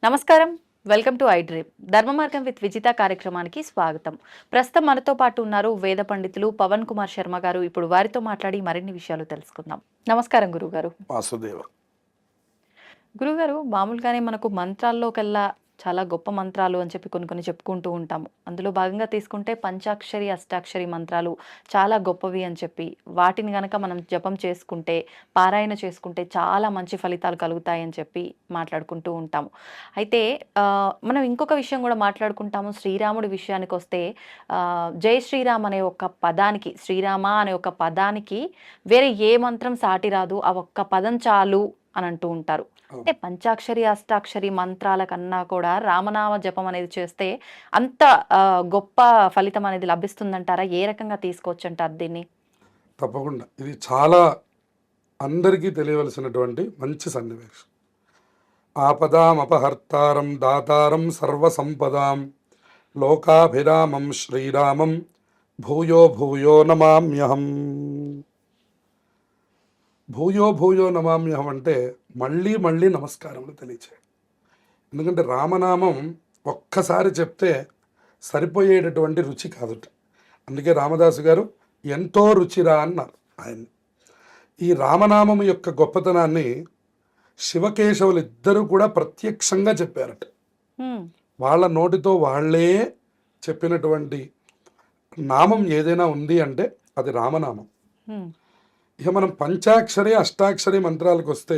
నమస్కారం. Welcome to I dream. ధర్మ మార్గం విత్ విజిత కార్యక్రమానికి స్వాగతం. ప్రస్తుతం మనతో పాటు ఉన్నారు వేద పండితులు పవన్ కుమార్ శర్మ గారు. ఇప్పుడు వారితో మాట్లాడి మరిన్ని విషయాలు తెలుసుకుందాం. నమస్కారం గురుగారు. వాసుదేవ. గురుగారు, మామూలుగానే మనకు మంత్రాల్లోకెల్లా చాలా గొప్ప మంత్రాలు అని చెప్పి కొన్ని చెప్పుకుంటూ ఉంటాము. అందులో భాగంగా తీసుకుంటే పంచాక్షరి, అష్టాక్షరి మంత్రాలు చాలా గొప్పవి అని చెప్పి, వాటిని గనక మనం జపం చేసుకుంటే, పారాయణ చేసుకుంటే చాలా మంచి ఫలితాలు కలుగుతాయని చెప్పి మాట్లాడుకుంటూ ఉంటాము. అయితే మనం ఇంకొక విషయం కూడా మాట్లాడుకుంటాము. శ్రీరాముడి విషయానికొస్తే జై శ్రీరామ్ అనే ఒక పదానికి, శ్రీరామ అనే ఒక పదానికి వేరే ఏ మంత్రం సాటి రాదు. ఆ ఒక్క పదం చాలు అని అంటూ ఉంటారు. అంటే పంచాక్షరి, అష్టాక్షరి మంత్రాల కన్నా కూడా రామనామ జపం అనేది చేస్తే అంత గొప్ప ఫలితం అనేది లభిస్తుందంటారా? ఏ రకంగా తీసుకోవచ్చు అంటారు దీన్ని? తప్పకుండా ఇది చాలా అందరికీ తెలియవలసినటువంటి మంచి సన్నివేశం. ఆపదాం అపహర్తారం దాతారం సర్వసంపదాం లోకాభిరామం శ్రీరామం భూయో భూయో నమామ్యహం. భూయో భూయో నమామ్యహం అంటే మళ్ళీ మళ్ళీ నమస్కారములు తెలియచేయండి. ఎందుకంటే రామనామం ఒక్కసారి చెప్తే సరిపోయేటటువంటి రుచి కాదుట. అందుకే రామదాసు గారు ఎంతో రుచిరా అన్నారు ఆయన్ని. ఈ రామనామం యొక్క గొప్పతనాన్ని శివకేశవులు ఇద్దరూ కూడా ప్రత్యక్షంగా చెప్పారట. వాళ్ళ నోటితో వాళ్ళే చెప్పినటువంటి నామం ఏదైనా ఉంది అంటే అది రామనామం. ఇక మనం పంచాక్షరి అష్టాక్షరి మంత్రాలకు వస్తే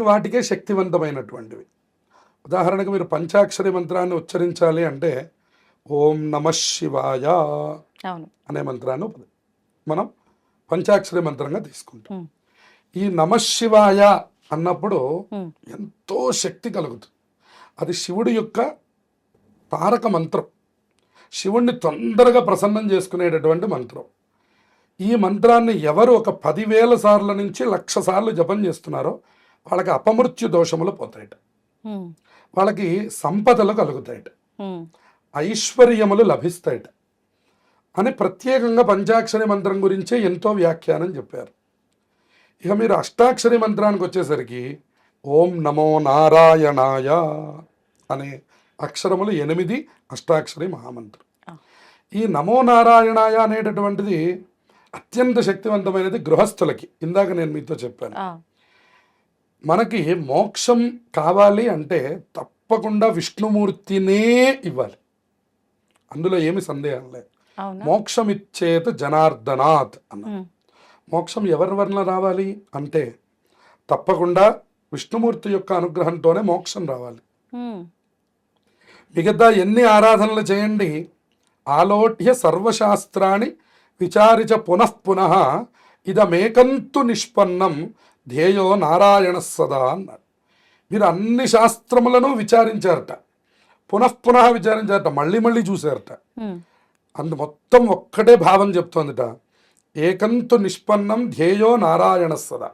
వాటికే శక్తివంతమైనటువంటివి. ఉదాహరణకు మీరు పంచాక్షరి మంత్రాన్ని ఉచ్చరించాలి అంటే ఓం నమ శివాయ అనే మంత్రాన్ని మనం పంచాక్షరి మంత్రంగా తీసుకుంటాం. ఈ నమ శివాయ అన్నప్పుడు ఎంతో శక్తి కలుగుతుంది. అది శివుడి యొక్క తారక మంత్రం, శివుణ్ణి తొందరగా ప్రసన్నం చేసుకునేటటువంటి మంత్రం. ఈ మంత్రాన్ని ఎవరు ఒక 10,000 సార్ల నుంచి 1,00,000 సార్లు జపం చేస్తున్నారో వాళ్ళకి అపమృత్యు దోషములు పోతాయట, వాళ్ళకి సంపదలు కలుగుతాయట, ఐశ్వర్యములు లభిస్తాయట అని ప్రత్యేకంగా పంచాక్షరి మంత్రం గురించే ఎంతో వ్యాఖ్యానం చెప్పారు. ఇక మీరు అష్టాక్షరి మంత్రానికి వచ్చేసరికి ఓం నమో నారాయణాయ అనే అక్షరములు 8 అష్టాక్షరి మహామంత్రం. ఈ నమో నారాయణాయ అనేటటువంటిది అత్యంత శక్తివంతమైనది గృహస్థులకి. ఇందాక నేను మీతో చెప్పాను, మనకి మోక్షం కావాలి అంటే తప్పకుండా విష్ణుమూర్తినే ఇవ్వాలి, అందులో ఏమి సందేహం లేదు. మోక్షం ఇచ్చేత జనార్దనాథ్ అన్న. మోక్షం ఎవరి వలన రావాలి అంటే తప్పకుండా విష్ణుమూర్తి యొక్క అనుగ్రహంతోనే మోక్షం రావాలి. మిగతా ఎన్ని ఆరాధనలు చేయండి, ఆలోట్య సర్వశాస్త్రాన్ని విచారిచ పునఃపునః ఇదమేకంతు నిష్పన్నం ధ్యేయో నారాయణ సదా అన్నాడు. మీరు అన్ని శాస్త్రములను విచారించారట, పునఃపునః విచారించారట, మళ్ళీ మళ్ళీ చూశారట. మొత్తం ఒక్కటే భావం చెప్తోందిట, ఏకంతు నిష్పన్నం ధ్యేయో నారాయణ సదా.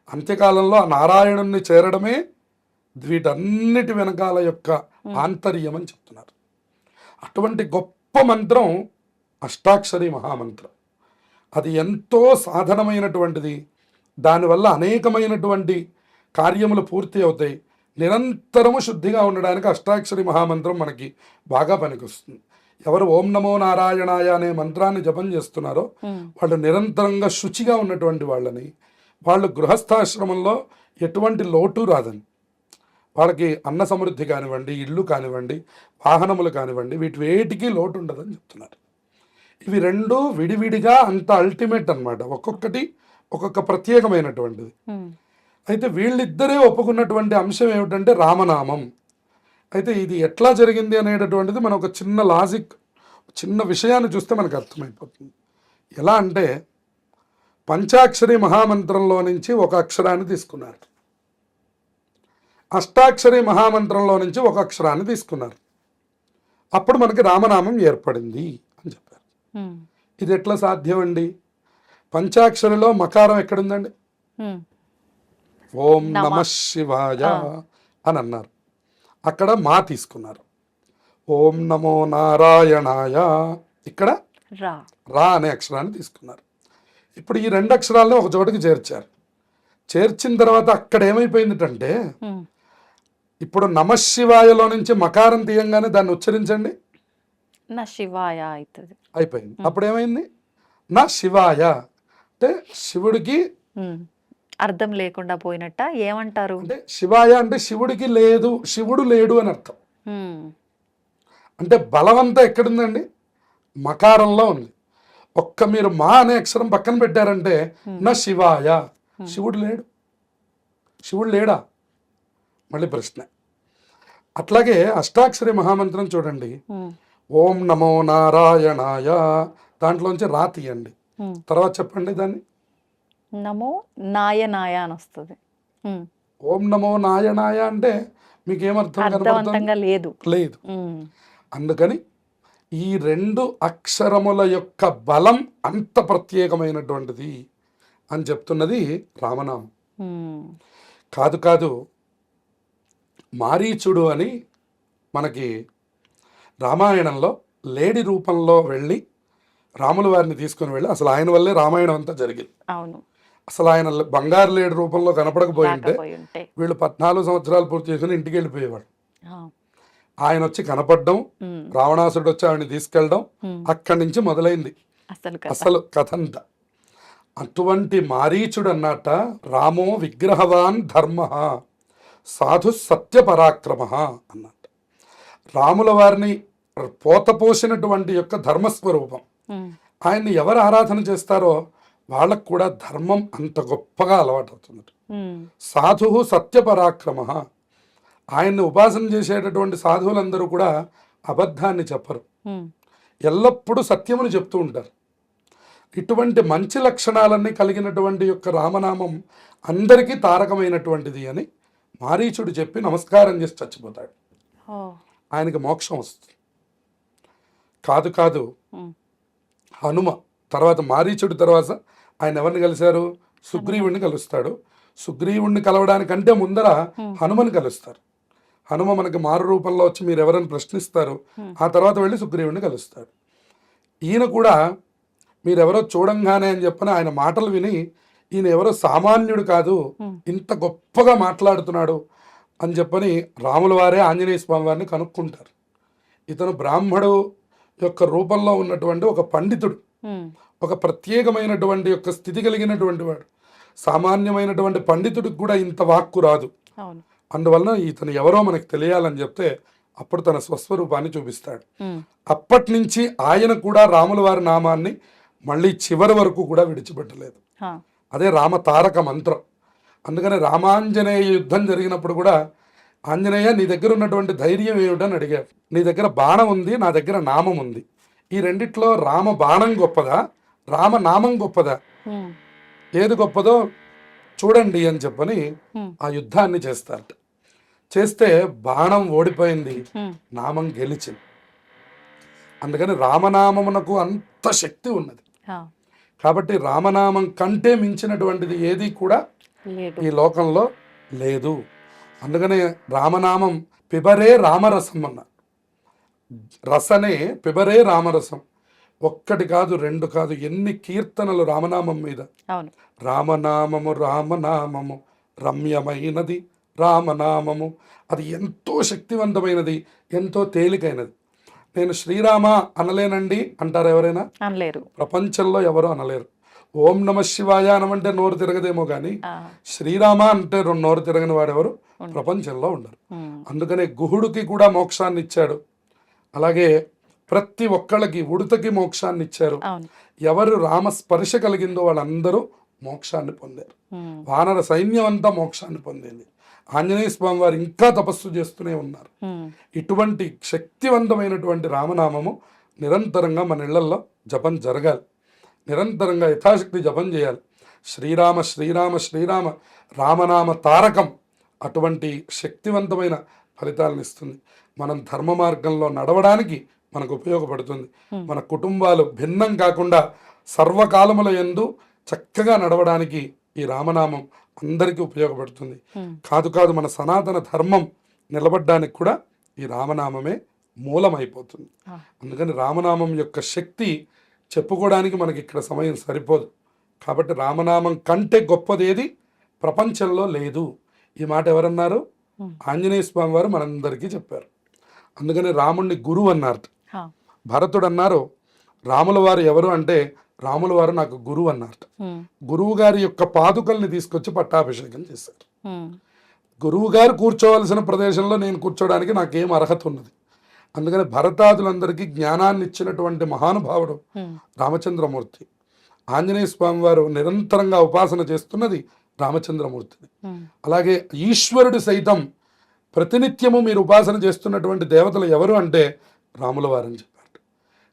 అంత్యకాలంలో ఆ నారాయణుణ్ణి చేరడమే వీటన్నిటి వెనకాల యొక్క ఆంతర్యం అని చెప్తున్నారు. అటువంటి గొప్ప మంత్రం అష్టాక్షరి మహామంత్రం. అది ఎంతో సాధనమైనటువంటిది, దానివల్ల అనేకమైనటువంటి కార్యములు పూర్తి అవుతాయి. నిరంతరము శుద్ధిగా ఉండడానికి అష్టాక్షరి మహామంత్రం మనకి బాగా పనికొస్తుంది. ఎవరు ఓం నమో నారాయణాయ అనే మంత్రాన్ని జపం చేస్తున్నారో వాళ్ళు నిరంతరంగా శుచిగా ఉన్నటువంటి వాళ్ళని, వాళ్ళు గృహస్థాశ్రమంలో ఎటువంటి లోటు రాదని, వాళ్ళకి అన్న సమృద్ధి కానివ్వండి, ఇల్లు కానివ్వండి, వాహనములు కానివ్వండి, వేటికి లోటు ఉండదని చెప్తున్నారు. ఇవి రెండు విడివిడిగా అంత అల్టిమేట్ అన్నమాట, ఒక్కొక్కటి ఒక్కొక్క ప్రత్యేకమైనటువంటిది. అయితే వీళ్ళిద్దరే ఒప్పుకున్నటువంటి అంశం ఏమిటంటే రామనామం. అయితే ఇది ఎట్లా జరిగింది అనేటటువంటిది మనం ఒక చిన్న లాజిక్, చిన్న విషయాన్ని చూస్తే మనకు అర్థమైపోతుంది. ఎలా అంటే పంచాక్షరి మహామంత్రంలో నుంచి ఒక అక్షరాన్ని తీసుకున్నారు, అష్టాక్షరి మహామంత్రంలో నుంచి ఒక అక్షరాన్ని తీసుకున్నారు, అప్పుడు మనకి రామనామం ఏర్పడింది అని చెప్పారు. ఇది ఎట్లా సాధ్యం అండి? పంచాక్షరిలో మకారం ఎక్కడుందండి? ఓం నమ శివాయ అని అన్నారు, అక్కడ మా తీసుకున్నారు. ఓం నమో నారాయణాయ ఇక్కడ రా అనే అక్షరాన్ని తీసుకున్నారు. ఇప్పుడు ఈ 2 అక్షరాలను ఒక చోటకి చేర్చారు. చేర్చిన తర్వాత అక్కడ ఏమైపోయిందంటే ఇప్పుడు నమశివాయలో నుంచి మకారం తీయంగానే దాన్ని ఉచ్చరించండి, నా శివాయ అవుతుంది. అయిపోయింది. అప్పుడు ఏమైంది? నా శివాయ అంటే శివుడికి, అర్థం లేకుండా పోయినట్ట ఏమంటారు? అంటే శివాయ అంటే శివుడికి లేదు, శివుడు లేడు అని అర్థం. ఉమ్, అంటే బలవంతా ఎక్కడుందండి? మకారంలో ఉంది. ఒక్క మీరు మా అనే అక్షరం పక్కన పెట్టారంటే నా శివాయ, శివుడు లేడు. శివుడు లేడా? మళ్ళీ ప్రశ్న. అట్లాగే అష్టాక్షరి మహామంత్రం చూడండి, ఉమ్, ఓం నమో నారాయణాయ, దాంట్లోంచి రా తీయండి, ఉమ్. తర్వాత చెప్పండి దాన్ని. నమో నాయ అని వస్తుంది. ఓం నమో నారాయణాయ అంటే మీకు ఏమర్థం కనపడుతుంది? అర్థవంతంగా లేదు. లేదు. ఉమ్, అందుకని ఈ రెండు అక్షరముల యొక్క బలం అంత ప్రత్యేకమైనటువంటిది అని చెప్తున్నది రామనామం. ఉమ్, కాదు కాదు, మారీచుడు అని మనకి రామాయణంలో లేడి రూపంలో వెళ్ళి రాముల వారిని తీసుకుని వెళ్ళి, అసలు ఆయన వల్లే రామాయణం అంతా జరిగింది. అవును. అసలు ఆయన బంగారు లేడి రూపంలో కనపడకపోయి ఉంటే రాకపోయి ఉంటే. వీళ్ళు 14 సంవత్సరాలు పూర్తి చేసుకుని ఇంటికి వెళ్ళిపోయేవాడు. ఆ, ఆయన వచ్చి కనపడడం, ఉమ్, రావణాసురుడు వచ్చి ఆవిడని తీసుకెళ్ళడం, ఉమ్. అక్కడి నుంచి మొదలైంది అసలు కదా. అసలు కథ అంతా. అటువంటి మారీచుడు అన్నట రామో విగ్రహవాన్ ధర్మ సాధు సత్య పరాక్రమ అన్నట్టు. రాముల వారిని పోతపోసినటువంటి యొక్క ధర్మస్వరూపం. ఉమ్, ఆయన్ని ఎవరు ఆరాధన చేస్తారో వాళ్ళకు కూడా ధర్మం అంత గొప్పగా అలవాటు అవుతుంది. ఉమ్, సాధు సత్య పరాక్రమ. ఆయన్ని ఉపాసన చేసేటటువంటి సాధువులందరూ కూడా అబద్ధాన్ని చెప్పరు, ఉమ్, ఎల్లప్పుడూ సత్యమును చెప్తూ ఉంటారు. ఇటువంటి మంచి లక్షణాలన్నీ కలిగినటువంటి యొక్క రామనామం అందరికీ తారకమైనటువంటిది అని మారీచుడు చెప్పి నమస్కారం చేసి చచ్చిపోతాడు. ఓ, ఆయనకి మోక్షం వస్తుంది. కాదు కాదు, ఉమ్, హనుమ తర్వాత, మారీచుడి తర్వాత ఆయన ఎవరిని కలిశారు? సుగ్రీవుణ్ణి కలుస్తాడు. సుగ్రీవుణ్ణి కలవడానికంటే ముందర హనుమని కలుస్తారు. హనుమ మనకి మారు రూపంలో వచ్చి మీరు ఎవరైనా ప్రశ్నిస్తారు, ఆ తర్వాత వెళ్ళి సుగ్రీవుణ్ణి కలుస్తాడు. ఈయన కూడా మీరెవరో చూడంగానే అని చెప్పని ఆయన మాటలు విని ఈయన ఎవరో సామాన్యుడు కాదు, ఇంత గొప్పగా మాట్లాడుతున్నాడు అని చెప్పని రాముల వారే ఆంజనేయ స్వామి వారిని కనుక్కుంటారు. ఇతను బ్రాహ్మడు యొక్క రూపంలో ఉన్నటువంటి ఒక పండితుడు, ఉమ్, ఒక ప్రత్యేకమైనటువంటి యొక్క స్థితి కలిగినటువంటి వాడు. సామాన్యమైనటువంటి పండితుడికి కూడా ఇంత వాక్కు రాదు. అవును. అందువలన ఇతను ఎవరో మనకు తెలియాలని చెప్తే అప్పుడు తన స్వస్వరూపాన్ని చూపిస్తాడు. ఉమ్, అప్పటి నుంచి ఆయన కూడా రాముల వారి నామాన్ని మళ్ళీ చివరి వరకు కూడా విడిచిపెట్టలేదు. ఆ, అదే రామ తారక మంత్రం. అందుకని రామాంజనేయ యుద్ధం జరిగినప్పుడు కూడా ఆంజనేయ నీ దగ్గర ఉన్నటువంటి ధైర్యం ఏమిటని అడిగాడు. నీ దగ్గర బాణం ఉంది, నా దగ్గర నామం ఉంది. ఈ రెండిట్లో రామ బాణం గొప్పదా, రామనామం గొప్పదా, ఉమ్, ఏది గొప్పదో చూడండి అని చెప్పని ఉమ్, ఆ యుద్ధాన్ని చేస్తారట. చేస్తే బాణం ఓడిపోయింది, ఉమ్, నామం గెలిచింది. అందుకని రామనామమునకు అంత శక్తి ఉన్నది. ఆ, కాబట్టి రామనామం కంటే మించినటువంటిది ఏది కూడా లేదు. ఈ లోకంలో లేదు. అందుకనే రామనామం పిబరే రామరసం అన్న, రసనే పిబరే రామరసం. ఒక్కటి కాదు, రెండు కాదు, ఎన్ని కీర్తనలు రామనామం మీద. అవును. రామనామము రామనామము రమ్యమైనది రామనామము, అది ఎంతో శక్తివంతమైనది, ఎంతో తేలికైనది. నేను శ్రీరామ అనలేనండి అంటారు ఎవరైనా? అనలేరు. ప్రపంచంలో ఎవరు అనలేరు. ఓం నమ శివాయ అనమంటే నోరు తిరగదేమో కానీ ఆ, శ్రీరామ అంటే నోరు తిరగని వాడెవరు ప్రపంచంలో ఉండరు. ఉమ్, అందుకనే గుహుడికి కూడా మోక్షాన్ని ఇచ్చాడు. అలాగే ప్రతి ఒక్కళ్ళకి, ఉడతకి మోక్షాన్ని ఇచ్చారు. అవును. ఎవరు రామ స్పర్శ కలిగిందో వాళ్ళందరూ మోక్షాన్ని పొందారు. ఉమ్, వానర సైన్యం అంతా మోక్షాన్ని పొందింది. ఆంజనేయ స్వామి వారు ఇంకా తపస్సు చేస్తూనే ఉన్నారు. ఉమ్, ఇటువంటి శక్తివంతమైనటువంటి రామనామము నిరంతరంగా మన ఇళ్లల్లో జపం జరగాలి. నిరంతరంగా యథాశక్తి జపం చేయాలి. శ్రీరామ శ్రీరామ శ్రీరామ రామనామ తారకం అటువంటి శక్తివంతమైన ఫలితాలను ఇస్తుంది. మనం ధర్మ మార్గంలో నడవడానికి మనకు ఉపయోగపడుతుంది. మన కుటుంబాలు భిన్నం కాకుండా సర్వకాలముల యందు చక్కగా నడవడానికి ఈ రామనామం అందరికీ ఉపయోగపడుతుంది. కాదు కాదు, మన సనాతన ధర్మం నిలబడడానికి కూడా ఈ రామనామమే మూలమైపోతుంది. అందుకని రామనామం యొక్క శక్తి చెప్పుకోవడానికి మనకి ఇక్కడ సమయం సరిపోదు. కాబట్టి రామనామం కంటే గొప్పదేది ప్రపంచంలో లేదు. ఈ మాట ఎవరన్నారు? ఆంజనేయ స్వామి వారు మనందరికీ చెప్పారు. అందుకని రాముణ్ణి గురువు అన్నారు. హా. భరతుడు అన్నారు రాముల వారు ఎవరు అంటే రాముల వారు నాకు గురువు అన్నారు. ఉమ్, గురువు గారి యొక్క పాదుకల్ని తీసుకొచ్చి పట్టాభిషేకం చేశారు. ఉమ్, గురువు గారు కూర్చోవలసిన ప్రదేశంలో నేను కూర్చోవడానికి నాకేం అర్హత ఉన్నది. అందుకని భరతాదులందరికీ జ్ఞానాన్ని ఇచ్చినటువంటి మహానుభావుడు ఉమ్, రామచంద్రమూర్తి. ఆంజనేయ స్వామి వారు నిరంతరంగా ఉపాసన చేస్తున్నది రామచంద్రమూర్తిని. ఉమ్, అలాగే ఈశ్వరుడు సైతం ప్రతినిత్యము మీరు ఉపాసన చేస్తున్నటువంటి దేవతలు ఎవరు అంటే రాముల వారు అని చెప్పారు.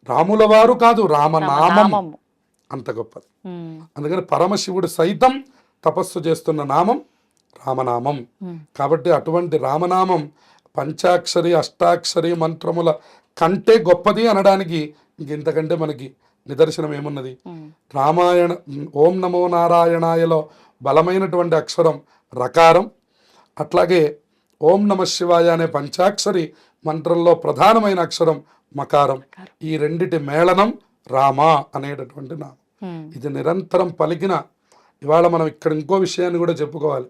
రాముల వారు కాదు, రామనామం నామము. అంత గొప్పది. ఉమ్, అందుకని పరమశివుడు సైతం తపస్సు చేస్తున్న నామం రామనామం. ఉమ్, కాబట్టి అటువంటి రామనామం పంచాక్షరి అష్టాక్షరి మంత్రముల కంటే గొప్పది అనడానికి ఇంకెంతకంటే మనకి నిదర్శనం ఏమున్నది? ఉమ్, రామాయణ ఓం నమో నారాయణాయలో బలమైనటువంటి అక్షరం రకారం, అట్లాగే ఓం నమ శివాయ అనే పంచాక్షరి మంత్రంలో ప్రధానమైన అక్షరం మకారం. ఈ రెండిటి మేళనం రామ అనేటటువంటి నామం. ఉమ్, ఇది నిరంతరం పలికిన ఇవాళ మనం ఇక్కడ ఇంకో విషయాన్ని కూడా చెప్పుకోవాలి.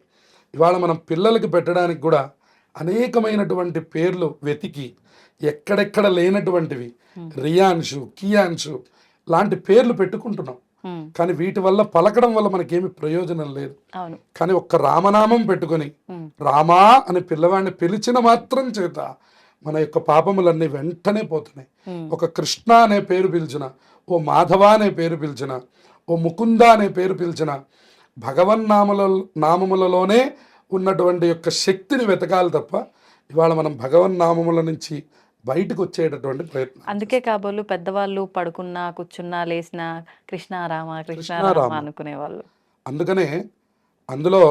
ఇవాళ మనం పిల్లలకి పెట్టడానికి కూడా అనేకమైనటువంటి పేర్లు వెతికి ఎక్కడెక్కడ లేనటువంటివి రియాన్షు కియాన్షు లాంటి పేర్లు పెట్టుకుంటున్నాం. ఉమ్, కానీ వీటి వల్ల పలకడం వల్ల మనకేమి ప్రయోజనం లేదు. అవును. కానీ ఒక్క రామనామం పెట్టుకొని ఉమ్, రామా అని పిల్లవాడిని పిలిచిన మాత్రం చేత మన యొక్క పాపములన్నీ వెంటనే పోతున్నాయి. ఉమ్, ఒక కృష్ణ అనే పేరు పిలిచిన, ఓ మాధవ అనే పేరు పిలిచిన, ఓ ముకుంద అనే పేరు పిలిచిన నామములలోనే ఉన్నటువంటి యొక్క శక్తిని వెతకాలి తప్ప ఇవాళ మనం భగవన్నామముల నుంచి బయటకు వచ్చేటటువంటి ప్రయత్నం. అందుకే కాబోలు పెద్దవాళ్ళు పడుకున్నా కూర్చున్నా లేచినా కృష్ణారామ కృష్ణారామ కృష్ణారామ. అనుకునేవాళ్ళు. అందుకనే అందులో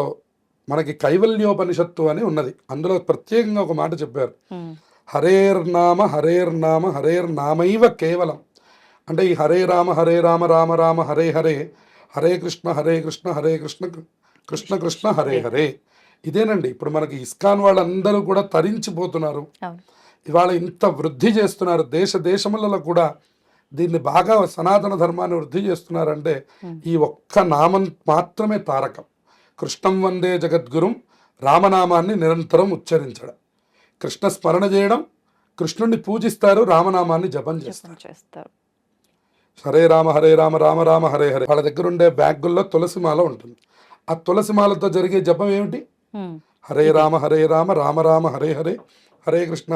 మనకి కైవల్యోపనిషత్తు అని ఉన్నది. అందులో ప్రత్యేకంగా ఒక మాట చెప్పారు, ఉమ్, హరేర్నామ హరేర్నామ హరేర్నామైవ కేవలం. అంటే ఈ హరే రామ రామ రామ హరే హరే, హరే కృష్ణ హరే కృష్ణ కృష్ణ కృష్ణ హరే హరే. ఇదేనండి ఇప్పుడు మనకి ఇస్కాన్ వాళ్ళందరూ కూడా తరించిపోతున్నారు. అవును. ఇవాళ ఇంత వృద్ధి చేస్తున్నారు. దేశ దేశములలో కూడా దీన్ని బాగా సనాతన ధర్మాన్ని వృద్ధి చేస్తున్నారంటే ఈ ఒక్క నామం మాత్రమే తారకం. కృష్ణం వందే జగద్గురుం, రామనామాన్ని నిరంతరం ఉచ్చరించడం, కృష్ణ స్మరణ చేయడం, కృష్ణుణ్ణి పూజిస్తారు, రామనామాన్ని జపం చేస్తారు. చేస్తారు. హరే రామ రామ రామ హరే హరే. వాళ్ళ దగ్గర ఉండే బ్యాగుల్లో తులసిమాల ఉంటుంది. ఆ తులసిమాలతో జరిగే జపం ఏమిటి? ఉమ్, హరే రామ రామ రామ హరే హరే, హరే కృష్ణ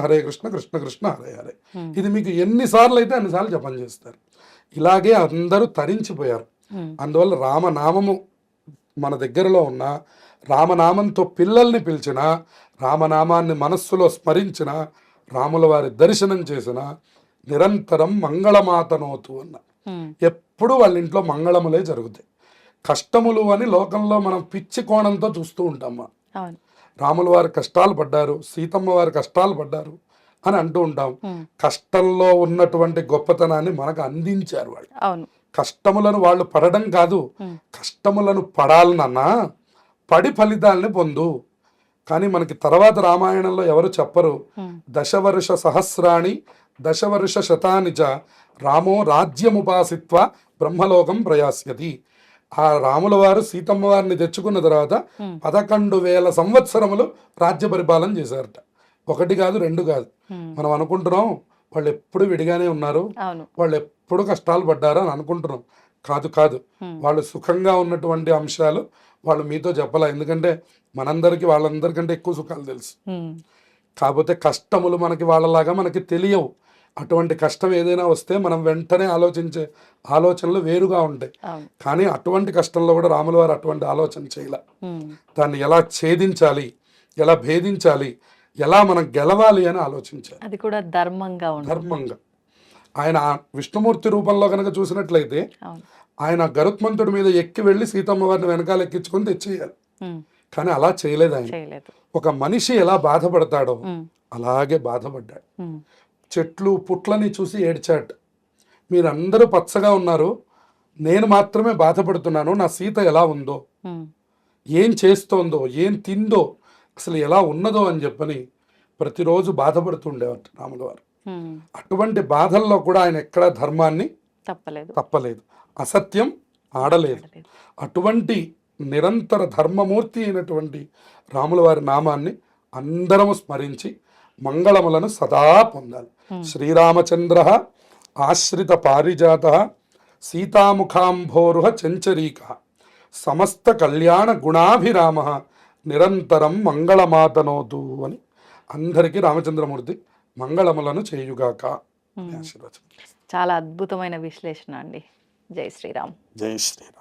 కృష్ణ కృష్ణ హరే హరే. ఇది మీకు ఎన్నిసార్లు అయితే అన్నిసార్లు జపం చేస్తారు. ఇలాగే అందరూ తరించిపోయారు. ఉమ్, అందువల్ల రామనామము మన దగ్గరలో ఉన్న, రామనామంతో పిల్లల్ని పిలిచిన, రామనామాన్ని మనస్సులో స్మరించిన, రాముల వారి దర్శనం చేసిన నిరంతరం మంగళమాతనోతు అన్న. ఉమ్, ఎప్పుడు వాళ్ళ ఇంట్లో మంగళములే జరుగుతాయి. కష్టములు అని లోకంలో మనం పిచ్చి కోణంతో చూస్తూ ఉంటామా. అవును. రాముల వారు కష్టాలు పడ్డారు, సీతమ్మ వారు కష్టాలు పడ్డారు అని అంటూ ఉంటాం. ఉమ్, కష్టంలో ఉన్నటువంటి గొప్పతనాన్ని మనకు అందించారు వాళ్ళు. అవును. కష్టములను వాళ్ళు పడడం కాదు, ఉమ్, కష్టములను పడాలనన్నా పడి ఫలితాలని పొందు. కానీ మనకి తర్వాత రామాయణంలో ఎవరు చెప్పరు, ఉమ్, దశవర్ష సహస్రాణి దశవర్ష శతాని చ రామో రాజ్యముపాసిత్వ బ్రహ్మలోకం ప్రయాస్యతి. ఆ రాముల వారు సీతమ్మ వారిని తెచ్చుకున్న తర్వాత 11,000 సంవత్సరములు రాజ్య పరిపాలన చేశారట. ఒకటి కాదు, రెండు కాదు. ఉమ్, మనం అనుకుంటున్నాం వాళ్ళు ఎప్పుడు విడిగానే ఉన్నారు, అవును. వాళ్ళు ఎప్పుడు కష్టాలు పడ్డారు అని అనుకుంటున్నాం. కాదు కాదు, ఉమ్, వాళ్ళు సుఖంగా ఉన్నటువంటి అంశాలు వాళ్ళు మీతో చెప్పాల. ఎందుకంటే మనందరికీ వాళ్ళందరికంటే ఎక్కువ సుఖాలు తెలుసు. ఉమ్, కాకపోతే కష్టములు మనకి వాళ్ళలాగా మనకి తెలియవు. అటువంటి కష్టం ఏదైనా వస్తే మనం వెంటనే ఆలోచించే ఆలోచనలు వేరుగా ఉంటాయి. అవును. కానీ అటువంటి కష్టంలో కూడా రాముల వారు అటువంటి ఆలోచన చేయలే. ఉమ్, దాన్ని ఎలా ఛేదించాలి, ఎలా భేదించాలి, ఎలా మనం గెలవాలి అని ఆలోచించాలి అది కూడా ధర్మంగా ఉంటుంది. ధర్మంగా. ఆయన విష్ణుమూర్తి రూపంలో కనుక చూసినట్లయితే అవును. ఆయన గరుత్మంతుడి మీద ఎక్కి వెళ్ళి సీతమ్మ వారిని వెనకాల ఎక్కించుకొని తెచ్చేయాలి. ఉమ్, కానీ అలా చేయలేదు ఆయన. చేయలేదు. ఒక మనిషి ఎలా బాధపడతాడో ఉమ్, అలాగే బాధపడ్డాడు. ఉమ్, చెట్లు పుట్లని చూసి ఏడ్చాడు. మీరందరూ పచ్చగా ఉన్నారు, నేను మాత్రమే బాధపడుతున్నాను. నా సీత ఎలా ఉందో, ఉమ్, ఏం చేస్తోందో, ఏం తిందో, అసలు ఎలా ఉన్నదో అని చెప్పని ప్రతిరోజు బాధపడుతుండేవారు రాముల వారు. ఉమ్, అటువంటి బాధల్లో కూడా ఆయన ఎక్కడా ధర్మాన్ని తప్పలేదు. తప్పలేదు, అసత్యం ఆడలేదు. అటువంటి నిరంతర ధర్మమూర్తి అయినటువంటి రాముల వారి నామాన్ని అందరము స్మరించి మంగళములను సదా పొందాలి. శ్రీరామచంద్ర ఆశ్రిత పారిజాత సీతాముఖాంభోరుహ చంచరీక సమస్త కళ్యాణ గుణాభిరామ నిరంతరం మంగళమాతనోతు అని అందరికీ రామచంద్రమూర్తి మంగళములను చేయుగాక అని ఆశీర్వచనం. చాలా అద్భుతమైన విశ్లేషణ అండి. జై శ్రీరామ్. జై శ్రీరామ్.